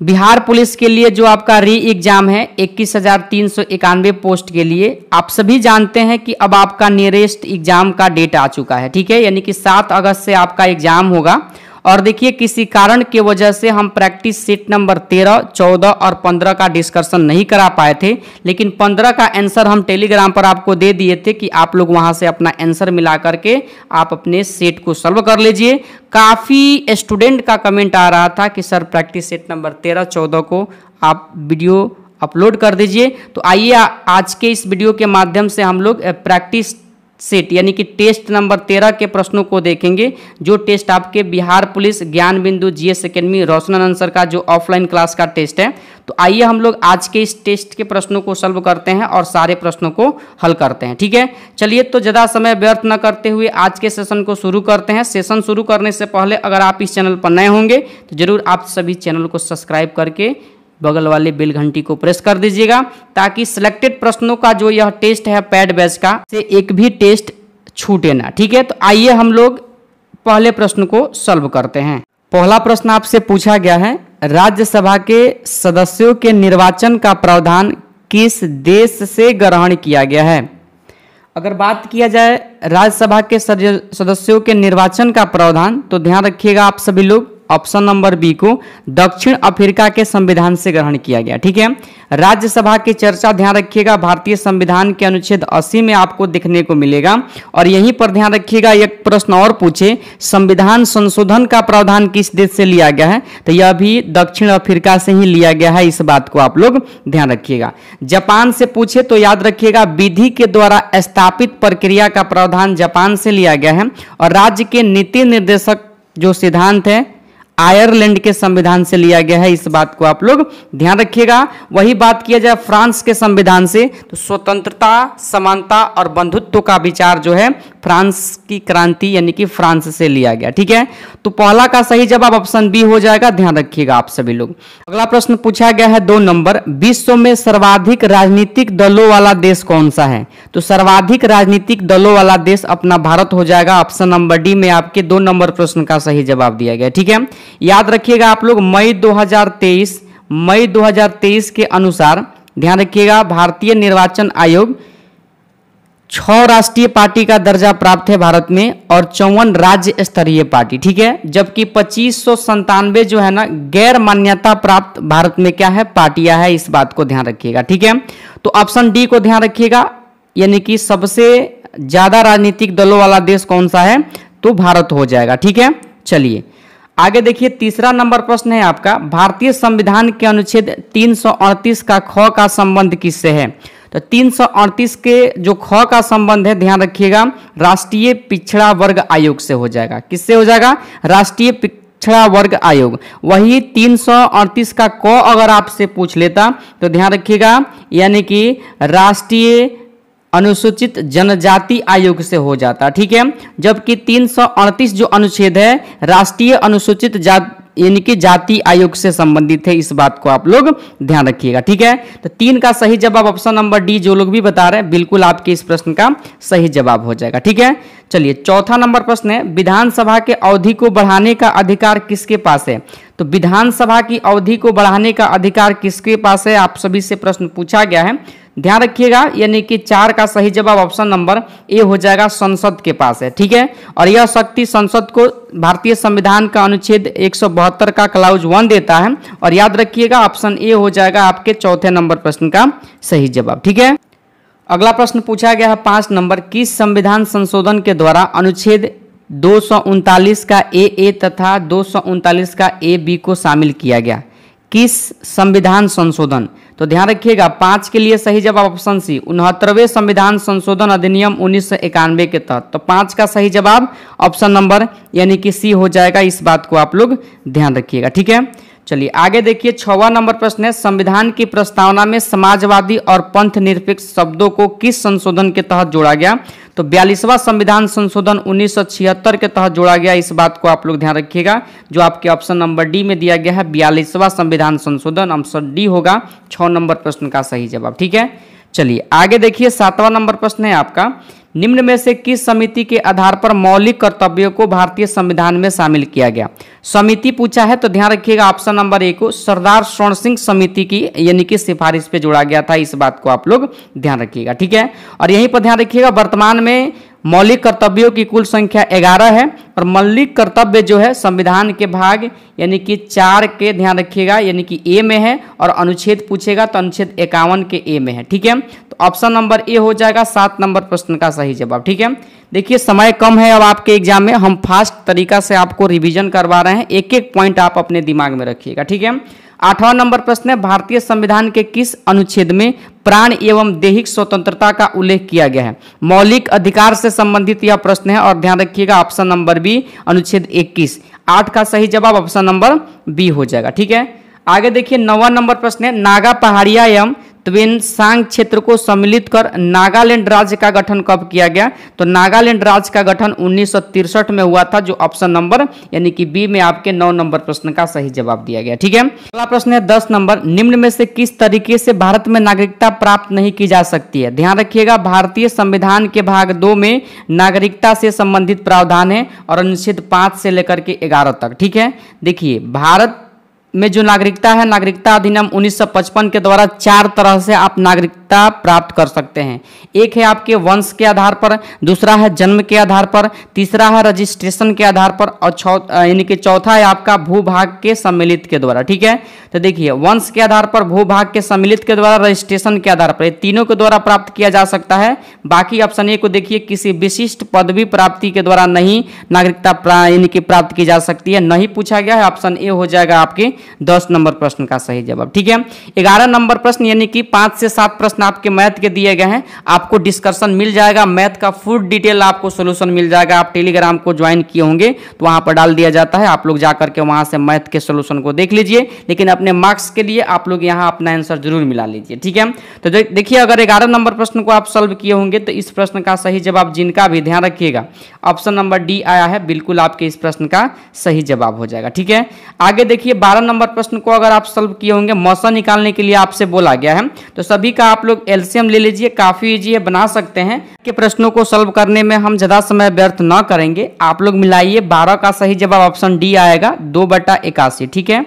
Bihar police के लिए जो आपका री एग्जाम है 21,391 पोस्ट के लिए, आप सभी जानते हैं कि अब आपका नियरेस्ट एग्जाम का डेट आ चुका है, ठीक है। यानी कि 7 अगस्त से आपका एग्जाम होगा। और देखिए किसी कारण की वजह से हम प्रैक्टिस सेट नंबर 13, 14 और 15 का डिस्कशन नहीं करा पाए थे, लेकिन 15 का आंसर हम टेलीग्राम पर आपको दे दिए थे कि आप लोग वहां से अपना आंसर मिला करके आप अपने सेट को सॉल्व कर लीजिए। काफ़ी स्टूडेंट का कमेंट आ रहा था कि सर प्रैक्टिस सेट नंबर 13, 14 को आप वीडियो अपलोड कर दीजिए। तो आइए आज के इस वीडियो के माध्यम से हम लोग प्रैक्टिस सेट यानी कि टेस्ट नंबर 13 के प्रश्नों को देखेंगे, जो टेस्ट आपके बिहार पुलिस ज्ञान बिंदु जीएस एकेडमी रोशनन सर का जो ऑफलाइन क्लास का टेस्ट है। तो आइए हम लोग आज के इस टेस्ट के प्रश्नों को सॉल्व करते हैं और सारे प्रश्नों को हल करते हैं, ठीक है। चलिए तो ज़्यादा समय व्यर्थ न करते हुए आज के सेशन को शुरू करते हैं। सेशन शुरू करने से पहले अगर आप इस चैनल पर नए होंगे तो जरूर आप सभी चैनल को सब्सक्राइब करके बगल वाले बेल घंटी को प्रेस कर दीजिएगा, ताकि सिलेक्टेड प्रश्नों का जो यह टेस्ट है पैड बैच का से एक भी टेस्ट छूटे ना, ठीक है। तो आइए हम लोग पहले प्रश्न को सॉल्व करते हैं। पहला प्रश्न आपसे पूछा गया है, राज्यसभा के सदस्यों के निर्वाचन का प्रावधान किस देश से ग्रहण किया गया है। अगर बात किया जाए राज्यसभा के सदस्यों के निर्वाचन का प्रावधान, तो ध्यान रखिएगा आप सभी लोग, ऑप्शन नंबर बी को दक्षिण अफ्रीका के संविधान से ग्रहण किया गया, ठीक है। राज्यसभा की चर्चा ध्यान रखिएगा भारतीय संविधान के अनुच्छेद 80 में आपको देखने को मिलेगा। और यहीं पर ध्यान रखिएगा एक प्रश्न और पूछे, संविधान संशोधन का प्रावधान किस देश से लिया गया है, तो यह भी दक्षिण अफ्रीका से ही लिया गया है, इस बात को आप लोग ध्यान रखिएगा। जापान से पूछे तो याद रखिएगा विधि के द्वारा स्थापित प्रक्रिया का प्रावधान जापान से लिया गया है। और राज्य के नीति निर्देशक जो सिद्धांत है आयरलैंड के संविधान से लिया गया है, इस बात को आप लोग ध्यान रखिएगा। वही बात किया जाए फ्रांस के संविधान से, तो स्वतंत्रता, समानता और बंधुत्व का विचार जो है फ्रांस की क्रांति यानी कि फ्रांस से लिया गया, ठीक है। तो पहला का सही जवाब ऑप्शन बी हो जाएगा, ध्यान रखिएगा आप सभी लोग। अगला प्रश्न पूछा गया है 2 नंबर, विश्व में सर्वाधिक राजनीतिक दलों वाला देश कौन सा है। तो सर्वाधिक राजनीतिक दलों वाला देश अपना भारत हो जाएगा। ऑप्शन नंबर डी में आपके 2 नंबर प्रश्न का सही जवाब दिया गया, ठीक है। याद रखिएगा आप लोग मई 2023 के अनुसार ध्यान रखिएगा भारतीय निर्वाचन आयोग 6 राष्ट्रीय पार्टी का दर्जा प्राप्त है भारत में और 54 राज्य स्तरीय पार्टी, ठीक है। जबकि 2597 जो है ना गैर मान्यता प्राप्त भारत में क्या है पार्टियां है, इस बात को ध्यान रखिएगा, ठीक है। तो ऑप्शन डी को ध्यान रखिएगा, यानी कि सबसे ज्यादा राजनीतिक दलों वाला देश कौन सा है, तो भारत हो जाएगा, ठीक है। चलिए आगे देखिए, तीसरा नंबर प्रश्न है आपका, भारतीय संविधान के अनुच्छेद 338 का ख का संबंध किससे है। तो 338 के जो ख का संबंध है ध्यान रखिएगा राष्ट्रीय पिछड़ा वर्ग आयोग से हो जाएगा। किससे हो जाएगा, राष्ट्रीय पिछड़ा वर्ग आयोग। वही 338 का क अगर आपसे पूछ लेता तो ध्यान रखिएगा यानी कि राष्ट्रीय अनुसूचित जनजाति आयोग से हो जाता, ठीक है। जबकि 338 जो अनुच्छेद है राष्ट्रीय अनुसूचित यानी कि जाति आयोग से संबंधित है, इस बात को आप लोग ध्यान रखिएगा, ठीक है। तो 3 का सही जवाब ऑप्शन नंबर डी जो लोग भी बता रहे हैं बिल्कुल आपके इस प्रश्न का सही जवाब हो जाएगा, ठीक है। चलिए चौथा नंबर प्रश्न है, विधानसभा के अवधि को बढ़ाने का अधिकार किसके पास है। तो विधानसभा की अवधि को बढ़ाने का अधिकार किसके पास है, आप सभी से प्रश्न पूछा गया है। ध्यान रखिएगा यानी कि 4 का सही जवाब ऑप्शन नंबर ए हो जाएगा, संसद के पास है, ठीक है। और यह शक्ति संसद को भारतीय संविधान का अनुच्छेद 172 का क्लाउज 1 देता है। और याद रखिएगा ऑप्शन ए हो जाएगा आपके चौथे नंबर प्रश्न का सही जवाब, ठीक है। अगला प्रश्न पूछा गया है 5 नंबर, किस संविधान संशोधन के द्वारा अनुच्छेद 239 का ए तथा 239 का ए बी को शामिल किया गया। किस संविधान संशोधन, तो ध्यान रखिएगा 5 के लिए सही जवाब ऑप्शन सी 69वें संविधान संशोधन अधिनियम 1991 के तहत। तो 5 का सही जवाब ऑप्शन नंबर यानी कि सी हो जाएगा, इस बात को आप लोग ध्यान रखिएगा, ठीक है। चलिए आगे देखिए 6वां नंबर प्रश्न है, संविधान की प्रस्तावना में समाजवादी और पंथ निरपेक्ष शब्दों को किस संशोधन के तहत जोड़ा गया। तो 42वां संविधान संशोधन 1976 के तहत जोड़ा गया, इस बात को आप लोग ध्यान रखिएगा, जो आपके ऑप्शन नंबर डी में दिया गया है 42वां संविधान संशोधन, ऑप्शन डी होगा 6 नंबर प्रश्न का सही जवाब, ठीक है। चलिए आगे देखिए 7वां नंबर प्रश्न है आपका, निम्न में से किस समिति के आधार पर मौलिक कर्तव्यों को भारतीय संविधान में शामिल किया गया? समिति पूछा है तो ध्यान रखिएगा ऑप्शन नंबर ए को सरदार स्वर्ण सिंह समिति की यानी कि सिफारिश पे जोड़ा गया था। इस बात को आप लोग ध्यान रखिएगा, ठीक है। और यहीं पर ध्यान रखिएगा वर्तमान में मौलिक कर्तव्यों की कुल संख्या 11 है और मौलिक कर्तव्य जो है संविधान के भाग यानी कि 4 के ध्यान रखिएगा यानी कि ए में है और अनुच्छेद पूछेगा तो अनुच्छेद 51 के ए में है, ठीक है। तो ऑप्शन नंबर ए हो जाएगा 7 नंबर प्रश्न का सही जवाब, ठीक है। देखिए समय कम है अब आपके एग्जाम में, हम फास्ट तरीका से आपको रिवीजन करवा रहे हैं, एक एक पॉइंट आप अपने दिमाग में रखिएगा, ठीक है। 8वां नंबर प्रश्न है भारतीय संविधान के किस अनुच्छेद में प्राण एवं दैहिक स्वतंत्रता का उल्लेख किया गया है? मौलिक अधिकार से संबंधित यह प्रश्न है और ध्यान रखिएगा ऑप्शन नंबर बी अनुच्छेद 21। 8 का सही जवाब ऑप्शन नंबर बी हो जाएगा, ठीक है। आगे देखिए 9वां नंबर प्रश्न है नागा पहाड़िया एवं त्वेनसांग क्षेत्र को सम्मिलित कर नागालैंड राज्य का गठन कब किया गया? तो नागालैंड राज्य का गठन 1963 में हुआ था, जो ऑप्शन नंबर यानी कि बी में आपके 9 नंबर प्रश्न का सही जवाब दिया गया, ठीक है। अगला प्रश्न है 10 नंबर, निम्न में से किस तरीके से भारत में नागरिकता प्राप्त नहीं की जा सकती है? ध्यान रखिएगा भारतीय संविधान के भाग 2 में नागरिकता से संबंधित प्रावधान है और अनुच्छेद 5 से लेकर के 11 तक, ठीक है। देखिए भारत में जो नागरिकता है, नागरिकता अधिनियम 1955 के द्वारा 4 तरह से आप नागरिकता प्राप्त कर सकते हैं। एक है आपके वंश के आधार पर, दूसरा है जन्म के आधार पर, तीसरा है रजिस्ट्रेशन के आधार पर और यानी कि चौथा है आपका भूभाग के सम्मिलित के द्वारा, ठीक है। तो देखिए वंश के आधार पर, भूभाग के सम्मिलित के द्वारा, रजिस्ट्रेशन के आधार पर, ये तीनों के द्वारा प्राप्त किया जा सकता है। बाकी ऑप्शन ए को देखिए किसी विशिष्ट पदवी प्राप्ति के द्वारा नहीं नागरिकता यानी कि प्राप्त की जा सकती है, नहीं पूछा गया है। ऑप्शन ए हो जाएगा आपके 10 नंबर प्रश्न का सही जवाब, ठीक है। 11 नंबर प्रश्न यानी कि 5 से 7 प्रश्न आपके मैथ के दिए गए हैं, आपको डिस्कशन मिल जाएगा, मैथ का फुल डिटेल आपको सोल्यूशन मिल जाएगा। आप टेलीग्राम को ज्वाइन किए होंगे तो वहां पर डाल दिया जाता है, आप लोग जाकर के वहां से मैथ के सोल्यूशन को देख लीजिए, लेकिन अपने मार्क्स के लिए आप लोग यहाँ अपना आंसर जरूर मिला लीजिए, ठीक है। तो देखिए अगर 11 नंबर प्रश्न को आप सॉल्व किए होंगे तो इस प्रश्न का सही जवाब जिनका भी ध्यान रखिएगा ऑप्शन नंबर डी आया है, बिल्कुल आपके इस प्रश्न का सही जवाब हो जाएगा, ठीक है। आगे देखिए 12 नंबर प्रश्न को अगर आप सॉल्व किए होंगे, मौसा निकालने के लिए आपसे बोला गया है, तो सभी का आप लोग एलसीएम ले लीजिए, काफी इजी है, बना सकते हैं। के प्रश्नों को सॉल्व करने में हम ज्यादा समय व्यर्थ न करेंगे, आप लोग मिलाइए। 12 का सही जवाब ऑप्शन डी आएगा 2/81, ठीक है।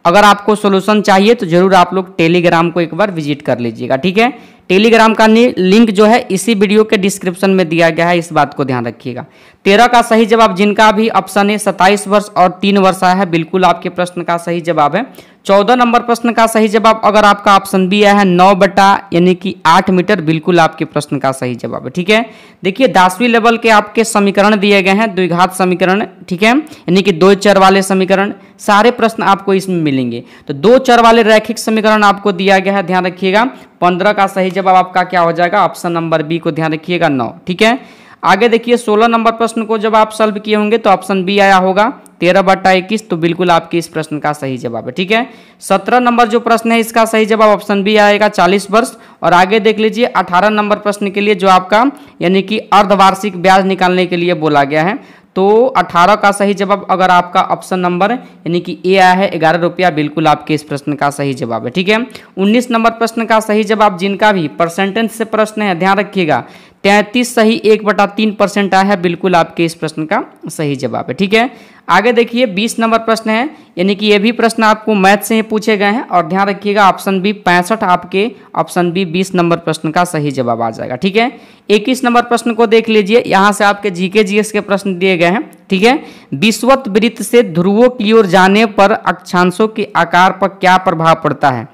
अगर आपको सोल्यूशन चाहिए तो जरूर आप लोग टेलीग्राम को एक बार विजिट कर लीजिएगा, ठीक है। टेलीग्राम का लिंक जो है इसी वीडियो के डिस्क्रिप्शन में दिया गया है, इस बात को ध्यान रखिएगा। 13 का सही जवाब जिनका भी ऑप्शन है 27 वर्ष और 3 वर्ष आया है, बिल्कुल आपके प्रश्न का सही जवाब है। 14 नंबर प्रश्न का सही जवाब अगर आपका ऑप्शन बी आया है 9/8 मीटर, बिल्कुल आपके प्रश्न का सही जवाब है, ठीक है। देखिए 10वीं लेवल के आपके समीकरण दिए गए हैं, द्विघात समीकरण, ठीक है, यानी कि 2 चर वाले समीकरण, सारे प्रश्न आपको इसमें मिलेंगे। तो 2 चर वाले रैखिक समीकरण आपको दिया गया है, ध्यान रखिएगा। 15 का सही जवाब आपका क्या हो जाएगा? ऑप्शन नंबर बी को ध्यान रखिएगा 9, ठीक है। आगे देखिए 16 नंबर प्रश्न को जब आप सॉल्व किए होंगे तो ऑप्शन बी आया होगा 13/21, तो बिल्कुल आपके इस प्रश्न का सही जवाब है, ठीक है। 17 नंबर जो प्रश्न है इसका सही जवाब ऑप्शन बी आएगा 40 वर्ष। और आगे देख लीजिए 18 नंबर प्रश्न के लिए जो आपका यानी कि अर्धवार्षिक ब्याज निकालने के लिए बोला गया है, तो 18 का सही जवाब अगर आपका ऑप्शन नंबर यानी कि ए आया है 11 रुपया, बिल्कुल आपके इस प्रश्न का सही जवाब है, ठीक है। 19 नंबर प्रश्न का सही जवाब जिनका भी परसेंटेज से प्रश्न है, ध्यान रखिएगा 33 सही 1/3% आया है, बिल्कुल आपके इस प्रश्न का सही जवाब है, ठीक है। आगे देखिए 20 नंबर प्रश्न है, यानी कि ये भी प्रश्न आपको मैथ से ही पूछे गए हैं और ध्यान रखिएगा ऑप्शन बी 65 आपके ऑप्शन बी 20 नंबर प्रश्न का सही जवाब आ जाएगा, ठीक है। 21 नंबर प्रश्न को देख लीजिए, यहाँ से आपके जीके जीएस के प्रश्न दिए गए हैं, ठीक है। विषुवत वृत्त से ध्रुवों की ओर जाने पर अक्षांशों के आकार पर क्या प्रभाव पड़ता है?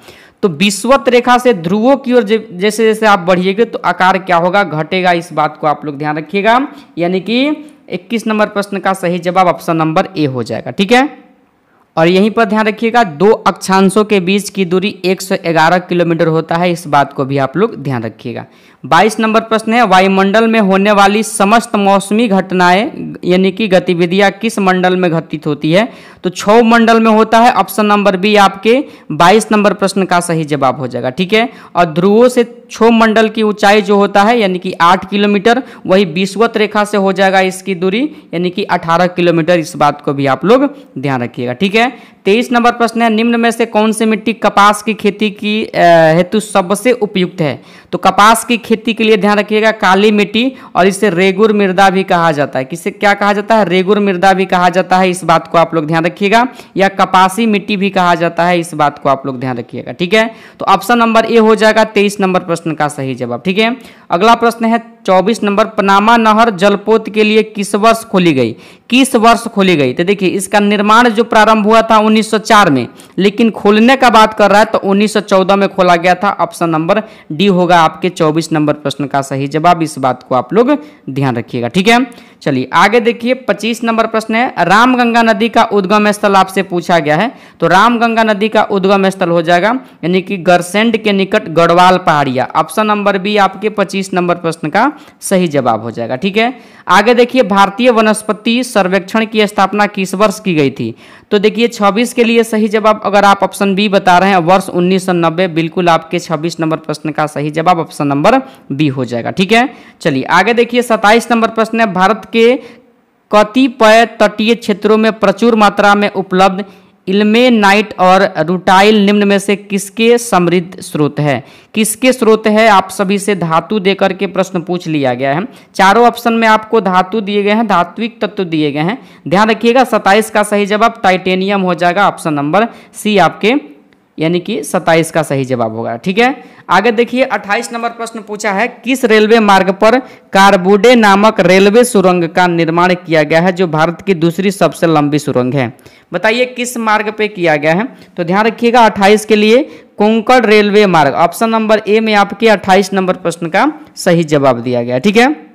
तो विषुवत रेखा से ध्रुवों की ओर जैसे जैसे आप बढ़िएगा तो आकार क्या होगा? घटेगा, इस बात को आप लोग ध्यान रखिएगा। यानी कि 21 नंबर प्रश्न का सही जवाब ऑप्शन नंबर ए हो जाएगा, ठीक है। और यहीं पर ध्यान रखिएगा 2 अक्षांशों के बीच की दूरी 111 किलोमीटर होता है, इस बात को भी आप लोग ध्यान रखिएगा। 22 नंबर प्रश्न है, वायुमंडल में होने वाली समस्त मौसमी घटनाएं यानी कि गतिविधियां किस मंडल में घटित होती है? तो क्षोभ मंडल में होता है, ऑप्शन नंबर बी आपके 22 नंबर प्रश्न का सही जवाब हो जाएगा, ठीक है। और ध्रुवों से क्षोभ मंडल की ऊंचाई जो होता है यानी कि 8 किलोमीटर, वही विषुवत रेखा से हो जाएगा इसकी दूरी यानी कि 18 किलोमीटर, इस बात को भी आप लोग ध्यान रखिएगा, ठीक है। 23 नंबर प्रश्न है, निम्न में से कौन सी मिट्टी कपास की खेती की हेतु सबसे उपयुक्त है? तो कपास की खेती के लिए ध्यान रखिएगा काली मिट्टी, और इसे रेगुर मृदा भी कहा जाता है। किसे क्या कहा जाता है? रेगुर मृदा भी कहा जाता है, इस बात को आप लोग ध्यान रखिएगा, या कपासी मिट्टी भी कहा जाता है, इस बात को आप लोग ध्यान रखिएगा। ठीक है, तो ऑप्शन नंबर ए हो जाएगा 23 नंबर प्रश्न का सही जवाब। ठीक है, अगला प्रश्न है 24 नंबर, पनामा नहर जलपोत के लिए किस वर्ष खोली गई? किस वर्ष खोली गई? तो देखिए इसका निर्माण जो प्रारंभ हुआ था 1904 में, लेकिन खोलने का बात कर रहा है तो 1914 में खोला गया था। ऑप्शन नंबर डी होगा आपके 24 नंबर प्रश्न का सही जवाब, इस बात को आप लोग ध्यान रखिएगा। ठीक है, चलिए आगे देखिए 25 नंबर प्रश्न है, रामगंगा नदी का उद्गम स्थल आपसे पूछा गया है। तो रामगंगा नदी का उद्गम स्थल हो जाएगा यानी कि गरसेंड के निकट गढ़वाल पहाड़िया। ऑप्शन नंबर बी आपके 25 नंबर प्रश्न का सही जवाब हो जाएगा। ठीक है, आगे देखिए भारतीय वनस्पति सर्वेक्षण की स्थापना किस वर्ष की गई थी? तो देखिए 26 के लिए सही जवाब अगर आप ऑप्शन बी बता रहे हैं वर्ष 1990, बिल्कुल आपके 26 नंबर प्रश्न का सही जवाब ऑप्शन नंबर बी हो जाएगा। ठीक है, चलिए आगे देखिए 27 नंबर प्रश्न है, भारत के कतिपय तटीय क्षेत्रों में प्रचुर मात्रा में उपलब्ध इल्मेनाइट और रूटाइल निम्न में से किसके समृद्ध स्रोत है? किसके स्रोत है? आप सभी से धातु देकर के प्रश्न पूछ लिया गया है। चारों ऑप्शन में आपको धातु दिए गए हैं, धात्विक तत्व दिए गए हैं। ध्यान रखिएगा 27 का सही जवाब टाइटेनियम हो जाएगा, ऑप्शन नंबर सी आपके यानी कि 27 का सही जवाब होगा। ठीक है, आगे देखिए 28 नंबर प्रश्न पूछा है, किस रेलवे मार्ग पर कारबुडे नामक रेलवे सुरंग का निर्माण किया गया है, जो भारत की दूसरी सबसे लंबी सुरंग है? बताइए किस मार्ग पे किया गया है? तो ध्यान रखिएगा 28 के लिए कोंकण रेलवे मार्ग, ऑप्शन नंबर ए में आपके 28 नंबर प्रश्न का सही जवाब दिया गया। ठीक है,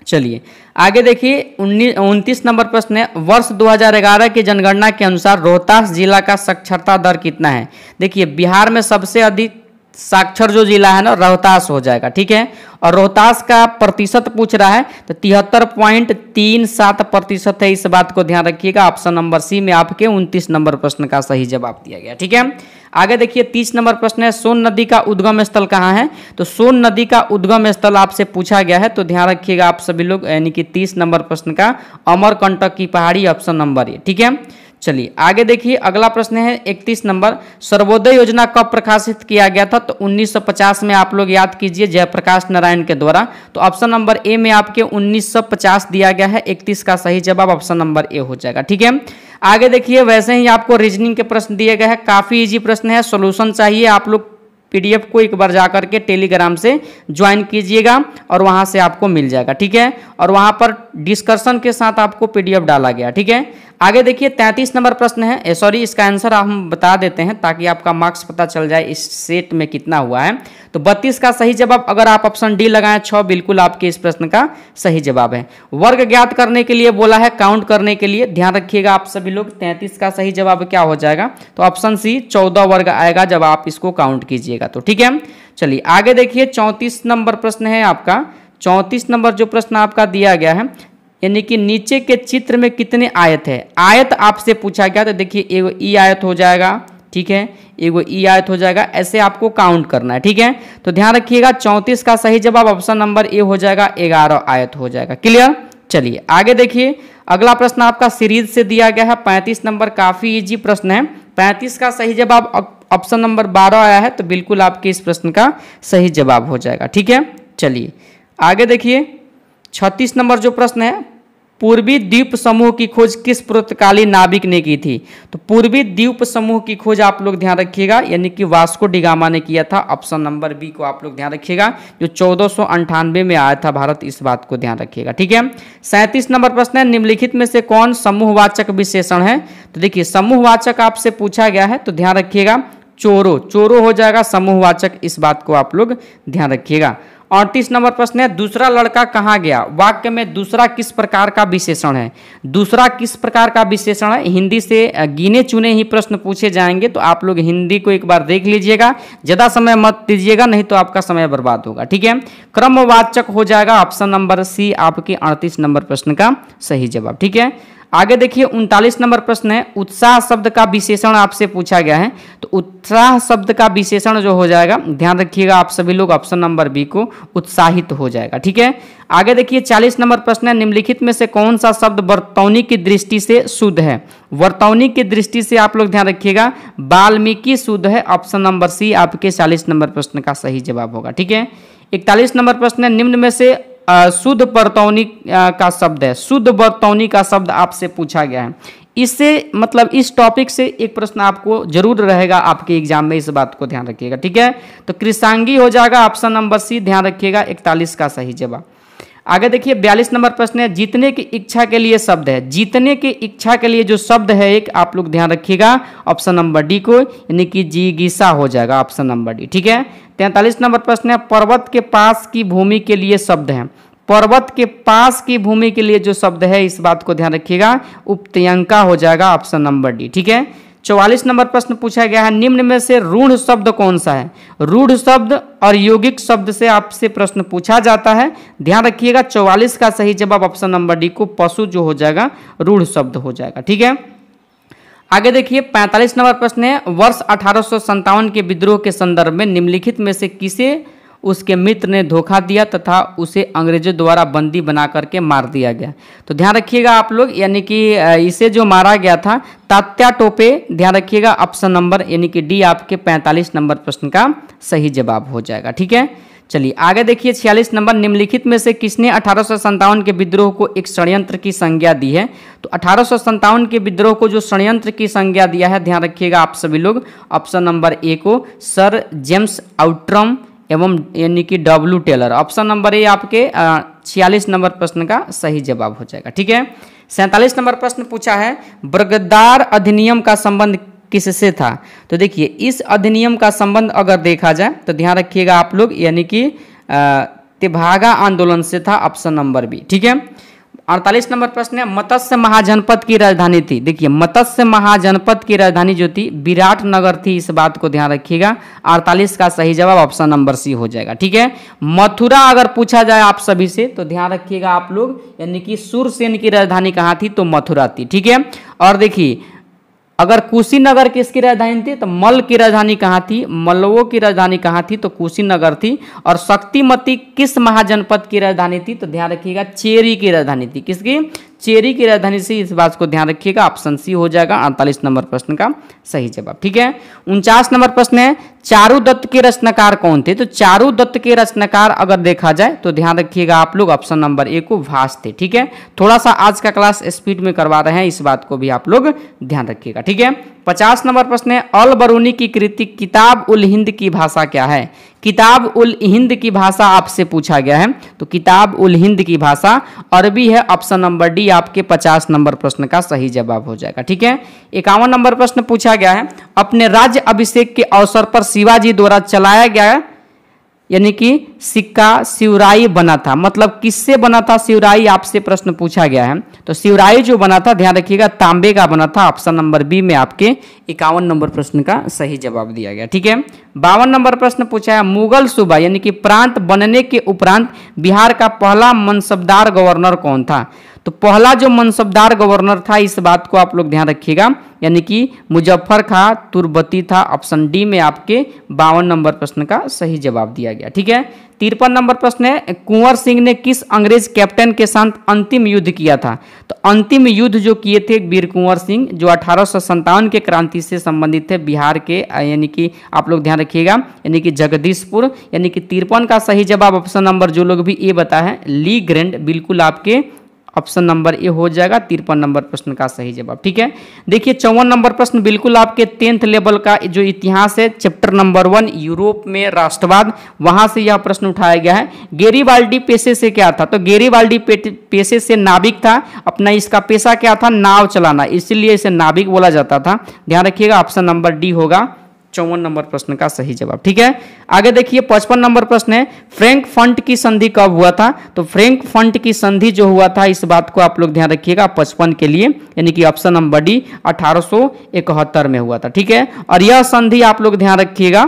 चलिए आगे देखिए 29 नंबर प्रश्न है, वर्ष 2011 की जनगणना के अनुसार रोहतास जिला का साक्षरता दर कितना है? देखिए बिहार में सबसे अधिक साक्षर जो जिला है ना रोहतास हो जाएगा। ठीक है, और रोहतास का प्रतिशत पूछ रहा है तो 73.37% है, इस बात को ध्यान रखिएगा। ऑप्शन नंबर सी में आपके 29 नंबर प्रश्न का सही जवाब दिया गया। ठीक है, आगे देखिए 30 नंबर प्रश्न है, सोन नदी का उद्गम स्थल कहाँ है? तो सोन नदी का उद्गम स्थल आपसे पूछा गया है, तो ध्यान रखिएगा आप सभी लोग, यानी कि 30 नंबर प्रश्न का अमरकंटक की पहाड़ी, ऑप्शन नंबर ए। ठीक है, चलिए आगे देखिए अगला प्रश्न है 31 नंबर, सर्वोदय योजना कब प्रकाशित किया गया था? तो 1950 में आप लोग याद कीजिए जयप्रकाश नारायण के द्वारा। तो ऑप्शन नंबर ए में आपके 1950 दिया गया है, 31 का सही जवाब ऑप्शन नंबर ए हो जाएगा। ठीक है, आगे देखिए वैसे ही आपको रीजनिंग के प्रश्न दिए गए हैं, काफी इजी प्रश्न है, सोल्यूशन चाहिए आप लोग पीडीएफ को एक बार जा करके टेलीग्राम से ज्वाइन कीजिएगा और वहां से आपको मिल जाएगा। ठीक है, और वहां पर डिस्कशन के साथ आपको पीडीएफ डाला गया। ठीक है, आगे देखिए 33 नंबर प्रश्न है, सॉरी इसका आंसर हम बता देते हैं ताकि आपका मार्क्स पता चल जाए इस सेट में कितना हुआ है। तो 32 का सही जवाब अगर आप ऑप्शन डी लगाएं 6 बिल्कुल आपके इस प्रश्न का सही जवाब है। वर्ग ज्ञात करने के लिए बोला है, काउंट करने के लिए, ध्यान रखिएगा आप सभी लोग। 33 का सही जवाब क्या हो जाएगा? तो ऑप्शन सी 14 वर्ग आएगा जब आप इसको काउंट कीजिएगा तो। ठीक है, चलिए आगे देखिए 34 नंबर प्रश्न है आपका। 34 नंबर जो प्रश्न आपका दिया गया है, यानी कि नीचे के चित्र में कितने आयत है? आयत आपसे पूछा गया, तो देखिए एगो ई आयत हो जाएगा। ठीक है, एगो ई आयत हो जाएगा, ऐसे आपको काउंट करना है। ठीक है, तो ध्यान रखिएगा 34 का सही जवाब ऑप्शन नंबर ए हो जाएगा, 11 आयत हो जाएगा। क्लियर, चलिए आगे देखिए अगला प्रश्न आपका सीरीज से दिया गया है 35 नंबर, काफी इजी प्रश्न है। 35 का सही जवाब ऑप्शन नंबर 12 आया है, तो बिल्कुल आपके इस प्रश्न का सही जवाब हो जाएगा। ठीक है, चलिए आगे देखिए 36 नंबर जो प्रश्न है, पूर्वी द्वीप समूह की खोज किस पुर्तगाली नाविक ने की थी? तो पूर्वी द्वीप समूह की खोज आप लोग ध्यान रखिएगा, यानी कि वास्को डिगामा ने किया था। ऑप्शन नंबर बी को आप लोग ध्यान रखिएगा, जो 1498 में आया था भारत, इस बात को ध्यान रखिएगा। ठीक है, 37 नंबर प्रश्न है, निम्नलिखित में से कौन समूहवाचक विशेषण है? तो देखिए समूहवाचक आपसे पूछा गया है, तो ध्यान रखिएगा चोरो, चोरो हो जाएगा समूहवाचक, इस बात को आप लोग ध्यान रखिएगा। 38 नंबर प्रश्न है, दूसरा लड़का कहाँ गया? वाक्य में दूसरा किस प्रकार का विशेषण है? दूसरा किस प्रकार का विशेषण है? हिंदी से गिने चुने ही प्रश्न पूछे जाएंगे, तो आप लोग हिंदी को एक बार देख लीजिएगा, ज़्यादा समय मत दीजिएगा, नहीं तो आपका समय बर्बाद होगा। ठीक है, क्रमवाचक हो जाएगा, ऑप्शन नंबर सी आपके 38 नंबर प्रश्न का सही जवाब। ठीक है, आगे देखिए 39 नंबर प्रश्न है, उत्साह शब्द का विशेषण आपसे पूछा गया है। तो उत्साह शब्द का विशेषण जो हो जाएगा, ध्यान रखिएगा आप सभी लोग, ऑप्शन नंबर बी को उत्साहित हो जाएगा। ठीक है, आगे देखिए 40 नंबर प्रश्न है, निम्नलिखित में से कौन सा शब्द वर्तौनी की दृष्टि से शुद्ध है? वर्तौनी की दृष्टि से आप लोग ध्यान रखिएगा, वाल्मीकि शुद्ध है, ऑप्शन नंबर सी आपके 40 नंबर प्रश्न का सही जवाब होगा। ठीक है, 41 नंबर प्रश्न है, निम्न में से शुद्ध वर्तौनी का शब्द है, शुद्ध वर्तौनी का शब्द आपसे पूछा गया है। इससे मतलब इस टॉपिक से एक प्रश्न आपको जरूर रहेगा आपके एग्जाम में, इस बात को ध्यान रखिएगा। ठीक है, तो कृषांगी हो जाएगा, ऑप्शन नंबर सी ध्यान रखिएगा 41 का सही जवाब। आगे देखिए 42 नंबर प्रश्न है, जीतने की इच्छा के लिए शब्द है। जीतने की इच्छा के लिए जो शब्द है एक, आप लोग ध्यान रखिएगा ऑप्शन नंबर डी को, यानी कि जिगीसा हो जाएगा, ऑप्शन नंबर डी। ठीक है, 43 नंबर प्रश्न है, पर्वत के पास की भूमि के लिए शब्द है। पर्वत के पास की भूमि के लिए जो शब्द है, इस बात को ध्यान रखिएगा, उपत्यंका हो जाएगा, ऑप्शन नंबर डी। ठीक है, 44 नंबर प्रश्न पूछा गया है, निम्न में से रूढ़ शब्द कौन सा है? रूढ़ शब्द और यौगिक शब्द से आपसे प्रश्न पूछा जाता है। ध्यान रखिएगा 44 का सही जवाब ऑप्शन नंबर डी को पशु जो हो जाएगा, रूढ़ शब्द हो जाएगा। ठीक है, आगे देखिए 45 नंबर प्रश्न है, वर्ष 1857 के विद्रोह के संदर्भ में निम्नलिखित में से किसे उसके मित्र ने धोखा दिया तथा उसे अंग्रेजों द्वारा बंदी बना करके मार दिया गया? तो ध्यान रखिएगा आप लोग, यानी कि इसे जो मारा गया था तात्या टोपे, ध्यान रखिएगा ऑप्शन नंबर यानी कि डी आपके 45 नंबर प्रश्न का सही जवाब हो जाएगा। ठीक है, चलिए आगे देखिए 46 नंबर, निम्नलिखित में से किसने 1857 के विद्रोह को एक षड्यंत्र की संज्ञा दी है? तो 1857 के विद्रोह को जो षड्यंत्र की संज्ञा दिया है, ध्यान रखिएगा आप सभी लोग, ऑप्शन नंबर ए को सर जेम्स आउट्रम एवं यानी कि W Taylor, option number A आपके 46 नंबर प्रश्न का सही जवाब हो जाएगा। ठीक है, 47 नंबर प्रश्न पूछा है, बर्गदार अधिनियम का संबंध किससे था? तो देखिए इस अधिनियम का संबंध अगर देखा जाए तो ध्यान रखिएगा आप लोग, यानी कि तेभागा आंदोलन से था, ऑप्शन नंबर बी। ठीक है, 48 नंबर प्रश्न है, मत्स्य महाजनपद की राजधानी थी। देखिए मत्स्य महाजनपद की राजधानी जो थी विराटनगर थी, इस बात को ध्यान रखिएगा, 48 का सही जवाब ऑप्शन नंबर सी हो जाएगा। ठीक है, मथुरा अगर पूछा जाए आप सभी से तो ध्यान रखिएगा आप लोग, यानी कि सूरसेन की राजधानी कहाँ थी? तो मथुरा थी। ठीक है, और देखिए अगर कुशीनगर किसकी राजधानी थी? तो मल्ल की राजधानी कहाँ थी? मल्लवों की राजधानी कहाँ थी? तो कुशीनगर थी। और शक्तिमती किस महाजनपद की राजधानी थी? तो ध्यान रखिएगा चेरी की राजधानी थी। किसकी? चेरी की राजधानी से, इस बात को ध्यान रखिएगा, ऑप्शन सी हो जाएगा 48 नंबर प्रश्न का सही जवाब। ठीक है, 49 नंबर प्रश्न है, चारुदत्त के रचनाकार कौन थे? तो चारुदत्त के रचनाकार अगर देखा जाए तो ध्यान रखिएगा आप लोग, ऑप्शन नंबर ए को भास थे। ठीक है, थोड़ा सा आज का क्लास स्पीड में करवा रहे हैं, इस बात को भी आप लोग ध्यान रखिएगा। ठीक है, 50 नंबर प्रश्न है, अल बरूनी की कृति किताब उल हिंद की भाषा क्या है? किताब उल हिंद की भाषा आपसे पूछा गया है, तो किताब उल हिंद की भाषा अरबी है, ऑप्शन नंबर डी आपके 50 नंबर प्रश्न का सही जवाब हो जाएगा। ठीक है, 51 नंबर प्रश्न पूछा गया है, अपने राज्य अभिषेक के अवसर पर शिवाजी द्वारा चलाया गया यानी कि सिक्का शिवराई बना था, मतलब किससे बना था शिवराई? आपसे प्रश्न पूछा गया है। तो शिवराई जो बना था, ध्यान रखिएगा तांबे का बना था, ऑप्शन नंबर बी में आपके 51 नंबर प्रश्न का सही जवाब दिया गया। ठीक है, 52 नंबर प्रश्न पूछा है, मुगल सूबा यानी कि प्रांत बनने के उपरांत बिहार का पहला मनसबदार गवर्नर कौन था? तो पहला जो मनसबदार गवर्नर था, इस बात को आप लोग ध्यान रखिएगा, यानी कि मुजफ्फर खां तुर्बती था, ऑप्शन डी में आपके 52 नंबर प्रश्न का सही जवाब दिया गया। ठीक है, 53 नंबर प्रश्न है, कुंवर सिंह ने किस अंग्रेज कैप्टन के साथ अंतिम युद्ध किया था? तो अंतिम युद्ध जो किए थे वीर कुंवर सिंह, जो 1857 के क्रांति से संबंधित थे, बिहार के, यानी कि आप लोग ध्यान रखिएगा, यानी कि जगदीशपुर, यानी कि 53 का सही जवाब ऑप्शन नंबर जो लोग भी ए बताए हैं ली ग्रैंड, बिल्कुल आपके ऑप्शन नंबर ए हो जाएगा 53 नंबर प्रश्न का सही जवाब। ठीक है, देखिए 54 नंबर प्रश्न बिल्कुल आपके 10th लेवल का जो इतिहास है, चैप्टर नंबर 1 यूरोप में राष्ट्रवाद, वहां से यह प्रश्न उठाया गया है। गेरिबाल्डी पेशे से क्या था? तो गेरिबाल्डी पेशे से नाविक था, अपना इसका पेशा क्या था? नाव चलाना, इसीलिए इसे नाविक बोला जाता था। ध्यान रखिएगा ऑप्शन नंबर डी होगा 54 नंबर प्रश्न का सही जवाब। ठीक है, आगे देखिए 55 नंबर प्रश्न है, फ्रैंक फंट की संधि कब हुआ था? तो फ्रैंक फंट की संधि जो हुआ था, इस बात को आप लोग ध्यान रखिएगा 55 के लिए, यानी कि ऑप्शन नंबर डी 1871 में हुआ था। ठीक है, और यह संधि आप लोग ध्यान रखिएगा,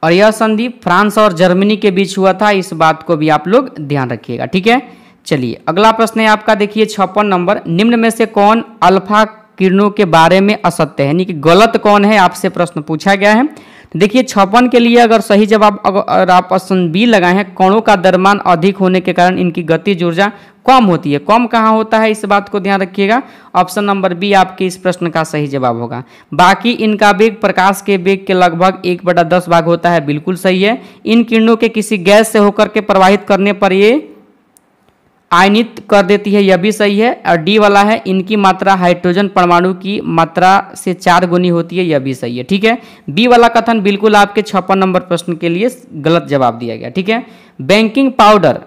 और यह संधि फ्रांस और जर्मनी के बीच हुआ था, इस बात को भी आप लोग ध्यान रखिएगा। ठीक है, चलिए अगला प्रश्न है आपका, देखिए 56 नंबर, निम्न में से कौन अल्फा किरणों के बारे में असत्य है, यानी कि गलत कौन है, आपसे प्रश्न पूछा गया है। देखिए 56 के लिए अगर सही जवाब अगर आप ऑप्शन बी लगाए हैं, कणों का द्रव्यमान अधिक होने के कारण इनकी गतिज ऊर्जा कम होती है। कम कहाँ होता है, इस बात को ध्यान रखिएगा। ऑप्शन नंबर बी आपके इस प्रश्न का सही जवाब होगा। बाकी इनका वेग प्रकाश के वेग के लगभग 1/10 भाग होता है, बिल्कुल सही है। इन किरणों के किसी गैस से होकर के प्रवाहित करने पर ये आयनित कर देती है, यह भी सही है। और डी वाला है, इनकी मात्रा हाइड्रोजन परमाणु की मात्रा से 4 गुनी होती है, यह भी सही है। ठीक है, बी वाला कथन बिल्कुल आपके 56 नंबर प्रश्न के लिए गलत जवाब दिया गया। ठीक है, बेकिंग पाउडर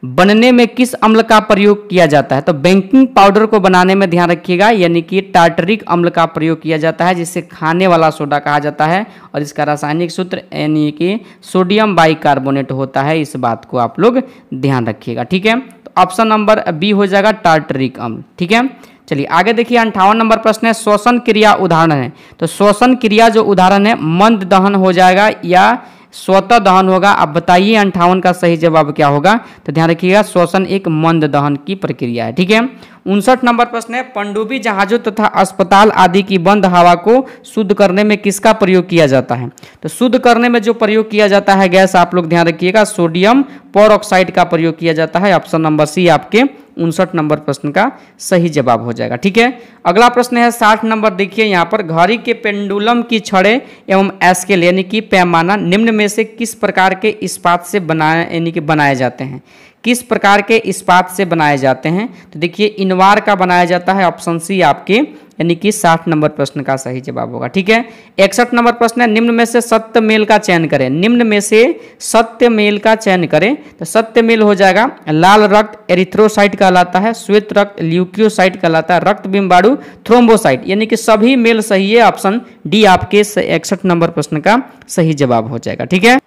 बनने में किस अम्ल का प्रयोग किया जाता है, तो बेकिंग पाउडर को बनाने में ध्यान रखिएगा, यानी कि टार्टरिक अम्ल का प्रयोग किया जाता है, जिसे खाने वाला सोडा कहा जाता है। और इसका रासायनिक सूत्र यानी कि सोडियम बाइकार्बोनेट होता है, इस बात को आप लोग ध्यान रखिएगा। ठीक है, ऑप्शन नंबर बी हो जाएगा टार्टरिक अम्ल। ठीक है, चलिए आगे देखिए 58 नंबर प्रश्न है, श्वसन क्रिया उदाहरण है। तो श्वसन क्रिया जो उदाहरण है, मंद दहन हो जाएगा या स्वतः दहन होगा, आप बताइए 58 का सही जवाब क्या होगा। तो ध्यान रखिएगा, श्वसन एक मंद दहन की प्रक्रिया है। ठीक है, 59 नंबर प्रश्न है, पनडुब्बी जहाजों तथा अस्पताल आदि की बंद हवा को शुद्ध करने में किसका प्रयोग किया जाता है। तो शुद्ध करने में जो प्रयोग किया जाता है गैस, आप लोग ध्यान रखिएगा, सोडियम पेरोक्साइड का प्रयोग किया जाता है। ऑप्शन नंबर सी आपके 59 नंबर प्रश्न का सही जवाब हो जाएगा। ठीक है, अगला प्रश्न है 60 नंबर, देखिए यहाँ पर घड़ी के पेंडुलम की छड़ें एवं स्केल यानी कि पैमाना निम्न में से किस प्रकार के इस्पात से बनाए जाते हैं, किस प्रकार के इस्पात से बनाए जाते हैं। तो देखिए इनवार का बनाया जाता है, ऑप्शन सी आपके यानी कि 60 नंबर प्रश्न का सही जवाब होगा। ठीक है, 61 नंबर प्रश्न है, निम्न में से सत्य मेल का चयन करें। निम्न में से सत्य मेल का चयन करें, तो सत्य मेल हो जाएगा, लाल रक्त एरिथ्रोसाइट कहलाता है, श्वेत रक्त ल्यूकोसाइट कहलाता है, रक्त बिम्बाणु थ्रोम्बोसाइट, यानी कि सभी मेल सही है। ऑप्शन डी आपके 61 नंबर प्रश्न का सही जवाब हो जाएगा। ठीक है,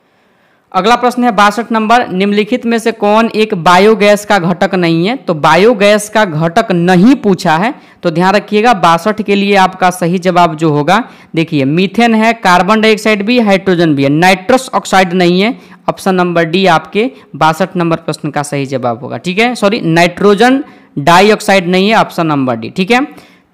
अगला प्रश्न है 62 नंबर, निम्नलिखित में से कौन एक बायोगैस का घटक नहीं है। तो बायोगैस का घटक नहीं पूछा है, तो ध्यान रखिएगा 62 के लिए आपका सही जवाब जो होगा, देखिए मीथेन है, कार्बन डाइऑक्साइड भी, हाइड्रोजन भी है, नाइट्रस ऑक्साइड नहीं है। ऑप्शन नंबर डी आपके 62 नंबर प्रश्न का सही जवाब होगा। ठीक है, सॉरी नाइट्रोजन डाइऑक्साइड नहीं है, ऑप्शन नंबर डी। ठीक है,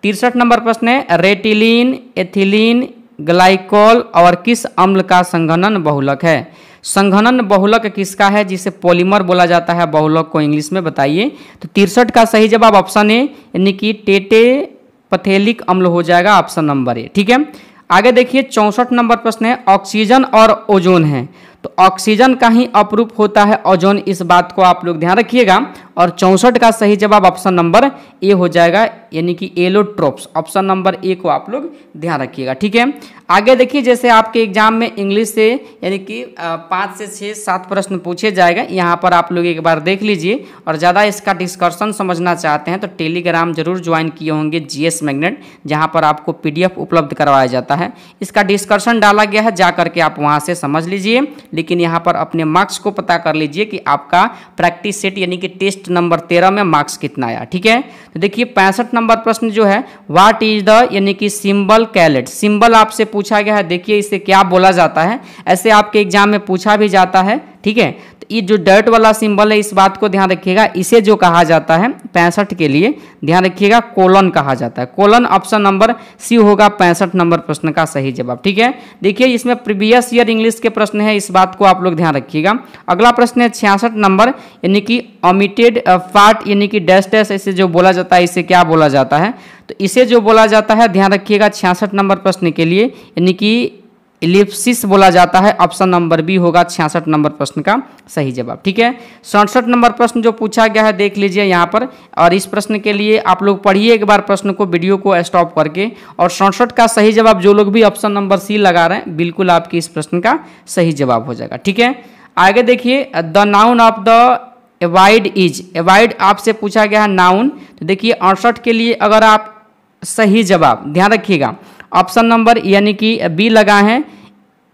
63 नंबर प्रश्न है, रेटिलीन, एथिलीन, ग्लाइकोल और किस अम्ल का संघनन बहुलक है। संघनन बहुलक किसका है, जिसे पॉलीमर बोला जाता है, बहुलक को इंग्लिश में बताइए। तो 63 का सही जवाब ऑप्शन ए यानी कि टेटेपथेलिक अम्ल हो जाएगा, ऑप्शन नंबर ए। ठीक है, आगे देखिए 64 नंबर प्रश्न है, ऑक्सीजन और ओजोन है। तो ऑक्सीजन का ही अपरूप होता है ओजोन, इस बात को आप लोग ध्यान रखिएगा। और 64 का सही जवाब ऑप्शन नंबर ए हो जाएगा, यानी कि एलोट्रोप्स। ऑप्शन नंबर ए को आप लोग ध्यान रखिएगा। ठीक है, आगे देखिए जैसे आपके एग्जाम में इंग्लिश से यानी कि 5 से 6 7 प्रश्न पूछे जाएगा, यहाँ पर आप लोग एक बार देख लीजिए। और ज़्यादा इसका डिस्कशन समझना चाहते हैं तो टेलीग्राम जरूर ज्वाइन किए होंगे जीएस मैग्नेट, जहाँ पर आपको पीडीएफ उपलब्ध करवाया जाता है। इसका डिस्कशन डाला गया है, जा करके आप वहाँ से समझ लीजिए। लेकिन यहाँ पर अपने मार्क्स को पता कर लीजिए कि आपका प्रैक्टिस सेट यानी कि टेस्ट नंबर 13 में मार्क्स कितना आया। ठीक है, तो देखिए 65 नंबर प्रश्न जो है, व्हाट इज द यानी कि सिंबल कैलेट। सिंबल आपसे पूछा गया है, देखिए इसे क्या बोला जाता है, ऐसे आपके एग्जाम में पूछा भी जाता है। ठीक है, तो ये जो डॉट वाला सिंबल है, इस बात को ध्यान रखिएगा, इसे जो कहा जाता है 65 के लिए ध्यान रखिएगा, कोलन कहा जाता है। कोलन ऑप्शन नंबर सी होगा 65 नंबर प्रश्न का सही जवाब। ठीक है, देखिए इसमें प्रीवियस ईयर इंग्लिश के प्रश्न है, इस बात को आप लोग ध्यान रखिएगा। अगला प्रश्न है 66 नंबर, यानी कि ओमिटेड पार्ट यानी कि डैश डैश, इसे जो बोला जाता है इसे क्या बोला जाता है। तो इसे जो बोला जाता है ध्यान रखिएगा 66 नंबर प्रश्न के लिए, यानी कि इलिप्सिस बोला जाता है। ऑप्शन नंबर बी होगा 66 नंबर प्रश्न का सही जवाब। ठीक है, 67 नंबर प्रश्न जो पूछा गया है देख लीजिए यहाँ पर। और इस प्रश्न के लिए आप लोग पढ़िए एक बार प्रश्न को, वीडियो को स्टॉप करके। और 67 का सही जवाब जो लोग भी ऑप्शन नंबर सी लगा रहे हैं, बिल्कुल आपके इस प्रश्न का सही जवाब हो जाएगा। ठीक है, आगे देखिए the noun of the avoid is. Avoid आपसे पूछा गया है नाउन। तो देखिए 68 के लिए अगर आप सही जवाब ध्यान रखिएगा, ऑप्शन नंबर यानी कि बी लगा है,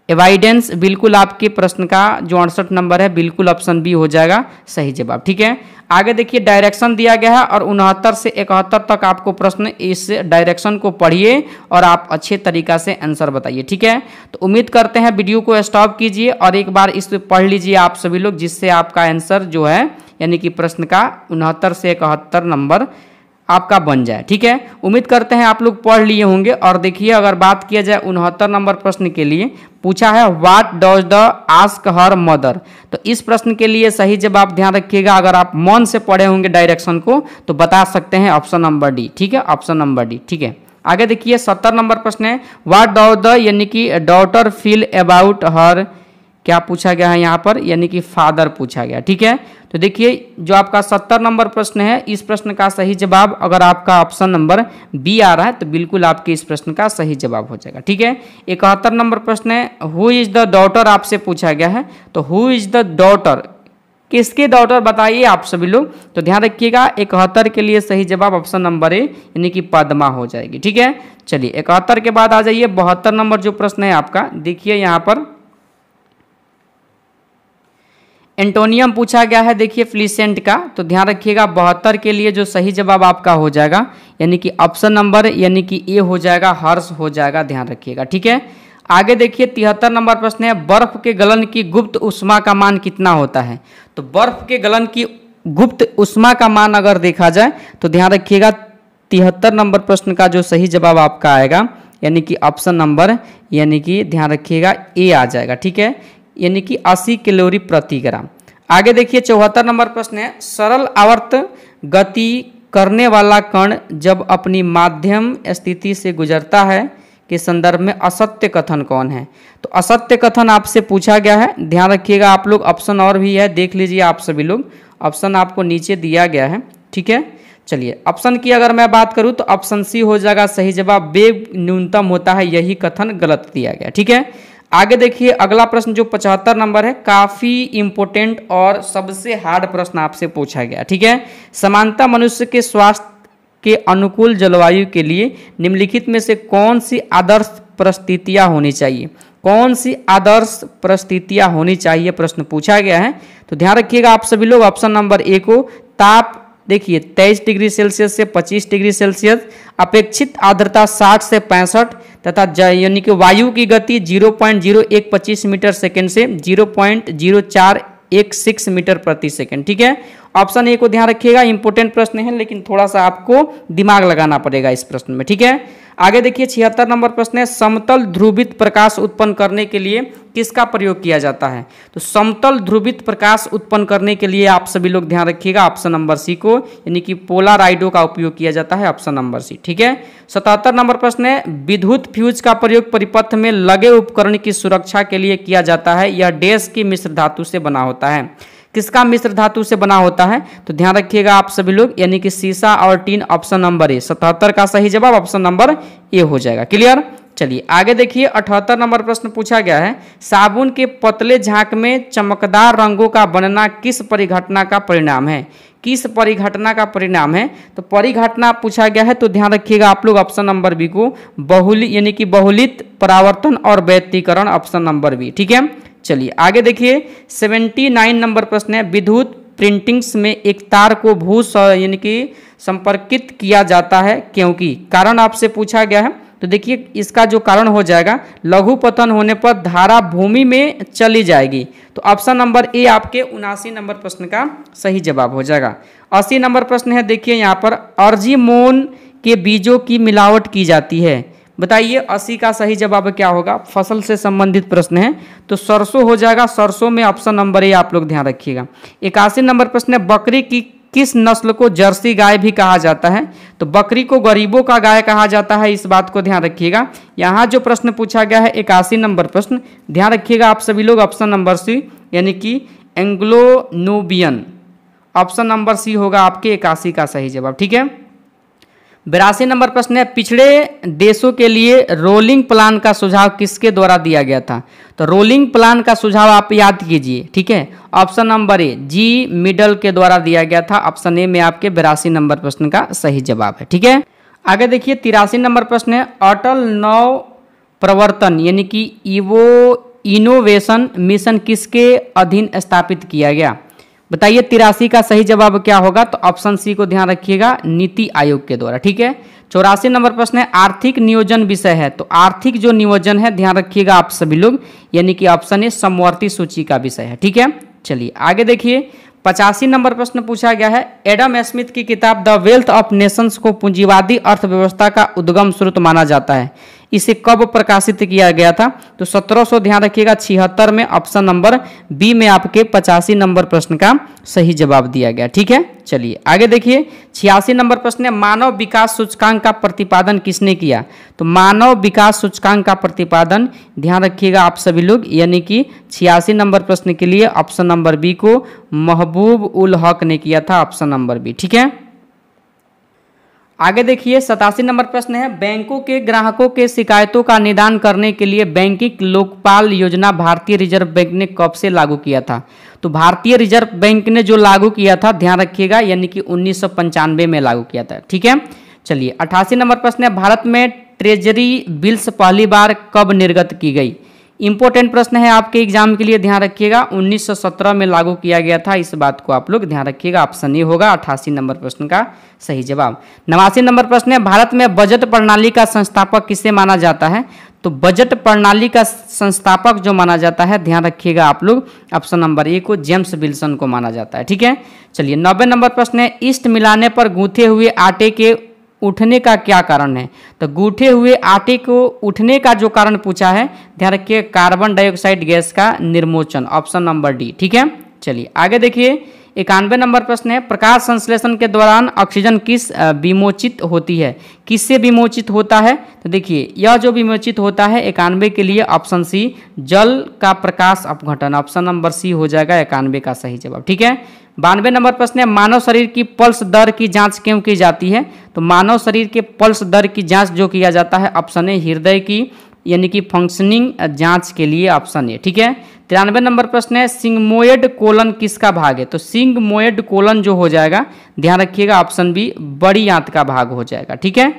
एवाइडेंस, बिल्कुल आपके प्रश्न का जो 68 नंबर है बिल्कुल ऑप्शन बी हो जाएगा सही जवाब। ठीक है, आगे देखिए डायरेक्शन दिया गया है और 69 से 71 तक आपको प्रश्न, इस डायरेक्शन को पढ़िए और आप अच्छे तरीका से आंसर बताइए। ठीक है, तो उम्मीद करते हैं वीडियो को स्टॉप कीजिए और एक बार इस पढ़ लीजिए आप सभी लोग, जिससे आपका आंसर जो है यानी कि प्रश्न का 69 से 71 नंबर आपका बन जाए। ठीक है, उम्मीद करते हैं आप लोग पढ़ लिए होंगे। और देखिए, अगर बात किया जाए 69 नंबर प्रश्न के लिए, पूछा है what does the ask her mother. तो इस प्रश्न के लिए सही जवाब ध्यान रखिएगा, अगर आप मन से पढ़े होंगे डायरेक्शन को तो बता सकते हैं ऑप्शन नंबर डी। ठीक है, ऑप्शन नंबर डी। ठीक है, आगे देखिए 70 नंबर प्रश्न है व्हाट डज द यानी कि डॉटर फील अबाउट हर, क्या पूछा गया है यहाँ पर, यानी कि फादर पूछा गया। ठीक है, तो देखिए जो आपका 70 नंबर प्रश्न है, इस प्रश्न का सही जवाब अगर आपका ऑप्शन नंबर बी आ रहा है तो बिल्कुल आपके इस प्रश्न का सही जवाब हो जाएगा। ठीक है, 71 नंबर प्रश्न है हु इज द डॉटर आपसे पूछा गया है। तो हु इज द डॉटर, किसके डॉटर बताइए आप सभी लोग। तो ध्यान रखिएगा 71 के लिए सही जवाब ऑप्शन नंबर ए यानी कि पद्मा हो जाएगी। ठीक है, चलिए 71 के बाद आ जाइए 72 नंबर जो प्रश्न है आपका। देखिए यहाँ पर एंटोनियम पूछा गया है, देखिए फ्लिसेंट का। तो ध्यान रखिएगा 72 के लिए जो सही जवाब आपका हो जाएगा यानी कि ऑप्शन नंबर यानी कि ए हो जाएगा, हर्ष हो जाएगा, ध्यान रखिएगा। ठीक है, आगे देखिए 73 नंबर प्रश्न है बर्फ के गलन की गुप्त उष्मा का मान कितना होता है। तो बर्फ के गलन की गुप्त उष्मा का मान अगर देखा जाए तो ध्यान रखिएगा 73 नंबर प्रश्न का जो सही जवाब आपका आएगा यानी कि ऑप्शन नंबर यानी कि ध्यान रखिएगा ए आ जाएगा। ठीक है, यानी कि 80 कैलोरी प्रति ग्राम। आगे देखिए 74 नंबर प्रश्न है सरल आवर्त गति करने वाला कण जब अपनी माध्यम स्थिति से गुजरता है के संदर्भ में असत्य कथन कौन है। तो असत्य कथन आपसे पूछा गया है, ध्यान रखिएगा आप लोग। ऑप्शन और भी है, देख लीजिए आप सभी लोग, ऑप्शन आपको नीचे दिया गया है। ठीक है, चलिए ऑप्शन की अगर मैं बात करूं तो ऑप्शन सी हो जाएगा सही जवाब, वेग न्यूनतम होता है, यही कथन गलत दिया गया। ठीक है, आगे देखिए अगला प्रश्न जो 75 नंबर है, काफी इंपोर्टेंट और सबसे हार्ड प्रश्न आपसे पूछा गया। ठीक है, समानता मनुष्य के स्वास्थ्य के अनुकूल जलवायु के लिए निम्नलिखित में से कौन सी आदर्श परिस्थितियां होनी चाहिए, कौन सी आदर्श परिस्थितियां होनी चाहिए प्रश्न पूछा गया है। तो ध्यान रखिएगा आप सभी लोग ऑप्शन नंबर ए को, ताप देखिए 23 डिग्री सेल्सियस से 25 डिग्री सेल्सियस, अपेक्षित आर्द्रता 60 से 65 तथा यानी कि वायु की गति 0.0125 मीटर सेकेंड से 0.0416 मीटर प्रति सेकेंड। ठीक है, ऑप्शन ए को ध्यान रखिएगा, इंपोर्टेंट प्रश्न है लेकिन थोड़ा सा आपको दिमाग लगाना पड़ेगा इस प्रश्न में। ठीक है, आगे देखिए 76 नंबर प्रश्न है समतल ध्रुवित प्रकाश उत्पन्न करने के लिए किसका प्रयोग किया जाता है। तो समतल ध्रुवित प्रकाश उत्पन्न करने के लिए आप सभी लोग ध्यान रखिएगा ऑप्शन नंबर सी को, यानी कि पोलाराइडो का उपयोग किया जाता है, ऑप्शन नंबर सी। ठीक है, 77 नंबर प्रश्न है विद्युत फ्यूज का प्रयोग परिपथ में लगे उपकरण की सुरक्षा के लिए किया जाता है, यह डैश की मिश्र धातु से बना होता है। किसका मिश्र धातु से बना होता है। तो ध्यान रखिएगा आप सभी लोग, यानी कि सीसा और टीन, ऑप्शन नंबर ए। 77 का सही जवाब ऑप्शन नंबर ए हो जाएगा। क्लियर, चलिए आगे देखिए 78 नंबर प्रश्न पूछा गया है साबुन के पतले झाग में चमकदार रंगों का बनना किस परिघटना का परिणाम है, किस परिघटना का परिणाम है। तो परिघटना पूछा गया है, तो ध्यान रखिएगा आप लोग ऑप्शन नंबर बी को, यानी कि बहुलित परावर्तन और व्यतिकरण, ऑप्शन नंबर बी। ठीक है, चलिए आगे देखिए 79 नंबर प्रश्न है विद्युत प्रिंटिंग्स में एक तार को यानी कि संपर्कित किया जाता है क्योंकि, कारण आपसे पूछा गया है। तो देखिए इसका जो कारण हो जाएगा, लघु पतन होने पर धारा भूमि में चली जाएगी। तो ऑप्शन नंबर ए आपके 79 नंबर प्रश्न का सही जवाब हो जाएगा। 80 नंबर प्रश्न है, देखिए यहाँ पर अर्जिमोन के बीजों की मिलावट की जाती है, बताइए 80 का सही जवाब क्या होगा। फसल से संबंधित प्रश्न है, तो सरसों हो जाएगा, सरसों में ऑप्शन नंबर ए आप लोग ध्यान रखिएगा। 81 नंबर प्रश्न है बकरी की किस नस्ल को जर्सी गाय भी कहा जाता है। तो बकरी को गरीबों का गाय कहा जाता है, इस बात को ध्यान रखिएगा। यहाँ जो प्रश्न पूछा गया है 81 नंबर प्रश्न, ध्यान रखिएगा आप सभी लोग, ऑप्शन नंबर सी यानी कि Anglo Nubian, option number C होगा आपके 81 का सही जवाब। ठीक है, 82 नंबर प्रश्न है पिछड़े देशों के लिए रोलिंग प्लान का सुझाव किसके द्वारा दिया गया था। तो रोलिंग प्लान का सुझाव आप याद कीजिए। ठीक है, option number A G Middle के द्वारा दिया गया था, ऑप्शन ए में आपके 82 नंबर प्रश्न का सही जवाब है। ठीक है, आगे देखिए 83 नंबर प्रश्न है अटल नव प्रवर्तन यानी कि इनोवेशन मिशन किसके अधीन स्थापित किया गया, बताइए 83 का सही जवाब क्या होगा। तो ऑप्शन सी को ध्यान रखिएगा, नीति आयोग के द्वारा। ठीक है, 84 नंबर प्रश्न है आर्थिक नियोजन विषय है, तो आर्थिक जो नियोजन है ध्यान रखिएगा आप सभी लोग, यानी कि ऑप्शन ए समवर्ती सूची का विषय है। ठीक है, चलिए आगे देखिए 85 नंबर प्रश्न पूछा गया है, एडम स्मिथ की किताब द वेल्थ ऑफ नेशंस को पूंजीवादी अर्थव्यवस्था का उद्गम स्रोत माना जाता है। इसे कब प्रकाशित किया गया था? तो 1700 ध्यान रखिएगा 76 में, ऑप्शन नंबर बी में आपके 85 नंबर प्रश्न का सही जवाब दिया गया। ठीक है, चलिए आगे देखिए 86 नंबर प्रश्न है, मानव विकास सूचकांक का प्रतिपादन किसने किया? तो मानव विकास सूचकांक का प्रतिपादन ध्यान रखिएगा आप सभी लोग, यानी कि 86 नंबर प्रश्न के लिए ऑप्शन नंबर बी को महबूब उल हक ने किया था, ऑप्शन नंबर बी। ठीक है, आगे देखिए 87 नंबर प्रश्न है, बैंकों के ग्राहकों के शिकायतों का निदान करने के लिए बैंकिंग लोकपाल योजना भारतीय रिजर्व बैंक ने कब से लागू किया था? तो भारतीय रिजर्व बैंक ने जो लागू किया था ध्यान रखिएगा, यानी कि 1995 में लागू किया था। ठीक है, चलिए 88 नंबर प्रश्न है, भारत में ट्रेजरी बिल्स पहली बार कब निर्गत की गई? इंपॉर्टेंट प्रश्न है आपके एग्जाम के लिए, ध्यान रखिएगा 1917 में लागू किया गया था, इस बात को आप लोग ध्यान रखिएगा, ऑप्शन ए होगा 88 नंबर प्रश्न का सही जवाब। 89 नंबर प्रश्न है, भारत में बजट प्रणाली का संस्थापक किसे माना जाता है? तो बजट प्रणाली का संस्थापक जो माना जाता है ध्यान रखिएगा आप लोग, ऑप्शन नंबर ए को जेम्स विल्सन को माना जाता है। ठीक है, चलिए 90 नंबर प्रश्न है, ईस्ट मिलाने पर गूंथे हुए आटे के उठने का क्या कारण है? तो गूंथे हुए आटे को उठने का जो कारण पूछा है ध्यान रखिए, कार्बन डाइऑक्साइड गैस का निर्मोचन, ऑप्शन नंबर डी। ठीक है, चलिए आगे देखिए 91 नंबर प्रश्न है, प्रकाश संश्लेषण के दौरान ऑक्सीजन किस विमोचित होती है? किससे विमोचित होता है? तो देखिए यह जो विमोचित होता है 91 के लिए ऑप्शन सी, जल का प्रकाश अपघटन, ऑप्शन नंबर सी हो जाएगा 91 का सही जवाब। ठीक है, 92 नंबर प्रश्न है, मानव शरीर की पल्स दर की जांच क्यों की जाती है? तो मानव शरीर के पल्स दर की जांच जो किया जाता है ऑप्शन ए, हृदय की यानी कि फंक्शनिंग जांच के लिए, ऑप्शन ए। ठीक है, 93 नंबर प्रश्न है, सिग्मोइड कोलन किसका भाग है? तो सिग्मोइड कोलन जो हो जाएगा ध्यान रखिएगा ऑप्शन बी, बड़ी आंत का भाग हो जाएगा। ठीक है,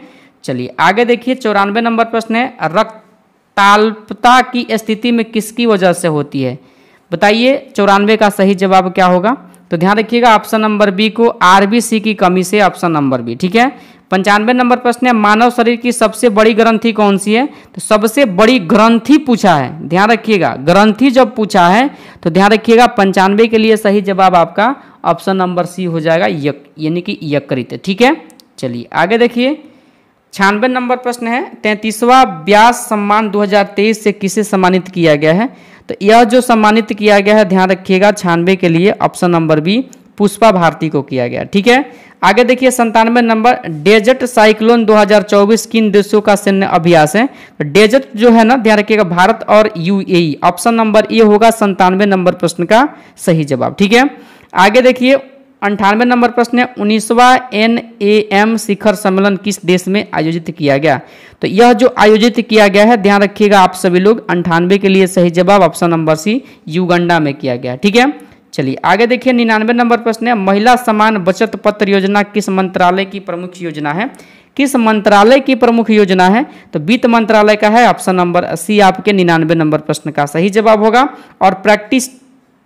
चलिए आगे देखिए 94 नंबर प्रश्न है, रक्ताल्पता की स्थिति में किसकी वजह से होती है? बताइए 94 का सही जवाब क्या होगा? तो ध्यान रखिएगा ऑप्शन नंबर बी को, आरबीसी की कमी से, ऑप्शन नंबर बी। ठीक है, 95 नंबर प्रश्न है, मानव शरीर की सबसे बड़ी ग्रंथि कौन सी है? तो सबसे बड़ी ग्रंथि पूछा है, ध्यान रखिएगा ग्रंथि जब पूछा है तो ध्यान रखिएगा 95 के लिए सही जवाब आपका ऑप्शन नंबर सी हो जाएगा, यानी कि यकृत। ठीक है, चलिए आगे देखिए 96 नंबर प्रश्न है, 33वां व्यास सम्मान 2023 से किसे सम्मानित किया गया है? तो यह जो सम्मानित किया गया है ध्यान रखिएगा 96 के लिए option number B, Pushpa Bharti को किया गया। ठीक है, आगे देखिए 97 नंबर, डेजर्ट साइक्लोन 2024 किन देशों का सैन्य अभ्यास है? तो डेजर्ट जो है ना ध्यान रखिएगा भारत और यूएई, ऑप्शन नंबर ए होगा 97 नंबर प्रश्न का सही जवाब। ठीक है, आगे देखिए 98 नंबर प्रश्न है, 19वां NAM शिखर सम्मेलन किस देश में आयोजित किया गया? तो यह जो आयोजित किया गया है ध्यान रखिएगा आप सभी लोग 98 के लिए सही जवाब ऑप्शन नंबर सी, युगांडा में किया गया। ठीक है, चलिए आगे देखिए 99 नंबर प्रश्न है, महिला समान बचत पत्र योजना किस मंत्रालय की प्रमुख योजना है? किस मंत्रालय की प्रमुख योजना है? तो वित्त मंत्रालय का है, ऑप्शन नंबर सी आपके 99 नंबर प्रश्न का सही जवाब होगा। और प्रैक्टिस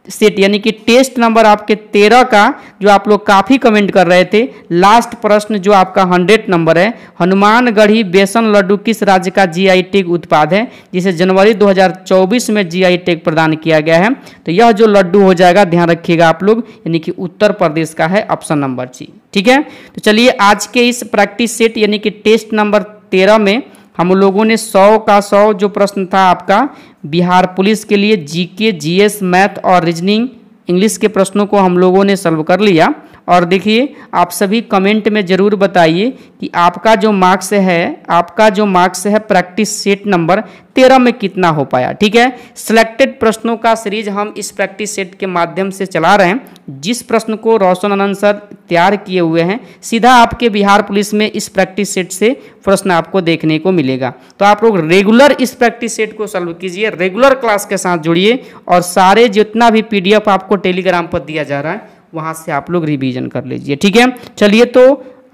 सेट यानी कि टेस्ट नंबर आपके 13 का जो आप लोग काफ़ी कमेंट कर रहे थे, लास्ट प्रश्न जो आपका 100 नंबर है, हनुमानगढ़ी बेसन लड्डू किस राज्य का जीआई टैग उत्पाद है जिसे जनवरी 2024 में जीआई टैग प्रदान किया गया है? तो यह जो लड्डू हो जाएगा ध्यान रखिएगा आप लोग, यानी कि उत्तर प्रदेश का है, ऑप्शन नंबर सी। ठीक है, तो चलिए आज के इस प्रैक्टिस सेट यानी कि टेस्ट नंबर 13 में हम लोगों ने 100 का 100 जो प्रश्न था आपका बिहार पुलिस के लिए जीके, जीएस, मैथ और रीजनिंग इंग्लिश के प्रश्नों को हम लोगों ने सॉल्व कर लिया। और देखिए आप सभी कमेंट में ज़रूर बताइए कि आपका जो मार्क्स है प्रैक्टिस सेट नंबर 13 में कितना हो पाया। ठीक है, सिलेक्टेड प्रश्नों का सीरीज हम इस प्रैक्टिस सेट के माध्यम से चला रहे हैं। जिस प्रश्न को रोशन आनंद सर तैयार किए हुए हैं सीधा आपके बिहार पुलिस में इस प्रैक्टिस सेट से प्रश्न आपको देखने को मिलेगा। तो आप लोग रेगुलर इस प्रैक्टिस सेट को सॉल्व कीजिए, रेगुलर क्लास के साथ जुड़िए और सारे जितना भी PDF आपको टेलीग्राम पर दिया जा रहा है वहाँ से आप लोग रिवीजन कर लीजिए। ठीक है, चलिए तो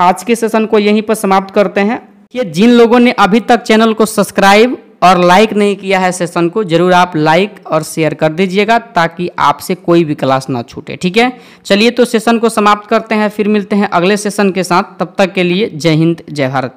आज के सेशन को यहीं पर समाप्त करते हैं। ये जिन लोगों ने अभी तक चैनल को सब्सक्राइब और लाइक नहीं किया है सेशन को जरूर आप लाइक और शेयर कर दीजिएगा ताकि आपसे कोई भी क्लास ना छूटे। ठीक है, चलिए तो सेशन को समाप्त करते हैं, फिर मिलते हैं अगले सेशन के साथ। तब तक के लिए जय हिंद, जय भारत।